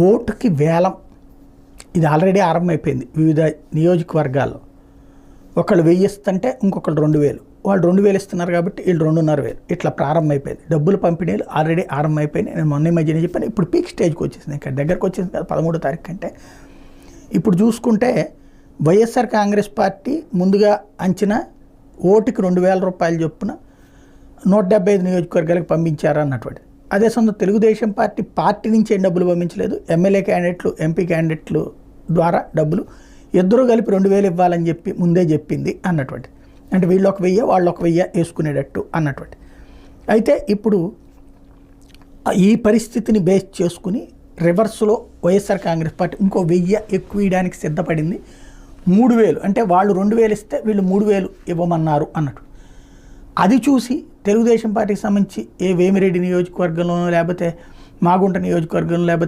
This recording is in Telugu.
ఓటుకి వేలం ఇది ఆల్రెడీ ఆరంభమైపోయింది వివిధ నియోజకవర్గాల్లో. ఒకళ్ళు 1000 ఇస్తుంటే ఇంకొకళ్ళు 2000, వాళ్ళు 2000 ఇస్తున్నారు కాబట్టి వీళ్ళు 2500 ఇట్లా ప్రారంభమైపోయింది. డబ్బులు పంపిణీలు ఆల్రెడీ ఆరంభమైపోయినాయి. నేను మొన్న మధ్యనే చెప్పాను. ఇప్పుడు పీక్ స్టేజ్కి వచ్చేసింది, ఇక్కడ దగ్గరకు వచ్చేసింది కదా 13వ తారీఖు కంటే. ఇప్పుడు చూసుకుంటే వైఎస్ఆర్ కాంగ్రెస్ పార్టీ ముందుగా అంచనా ఓటుకి 2000 రూపాయలు చొప్పున 175 నియోజకవర్గాలకు పంపించారు అన్నటువంటి. అదే సొంత తెలుగుదేశం పార్టీ నుంచి ఏం డబ్బులు పంపించలేదు. ఎమ్మెల్యే క్యాండిడేట్లు, ఎంపీ క్యాండిడేట్లు ద్వారా డబ్బులు ఇద్దరు కలిపి 2000 ఇవ్వాలని చెప్పి ముందే చెప్పింది అన్నటువంటి. అంటే వీళ్ళు ఒక 1000 వాళ్ళు ఒక 1000 వేసుకునేటట్టు అన్నటువంటి. అయితే ఇప్పుడు ఈ పరిస్థితిని బేస్ చేసుకుని రివర్స్లో వైఎస్ఆర్ కాంగ్రెస్ పార్టీ ఇంకో 1000 ఎక్కువ ఇవ్వడానికి సిద్ధపడింది. 3000 అంటే వాళ్ళు 2000 ఇస్తే వీళ్ళు 3000 ఇవ్వమన్నారు అన్నట్టు. అది చూసి తెలుగుదేశం పార్టీకి సంబంధించి వేమిరెడ్డి నియోజకవర్గంలోనో లేకపోతే మాగుంట నియోజకవర్గంలో లేకపోతే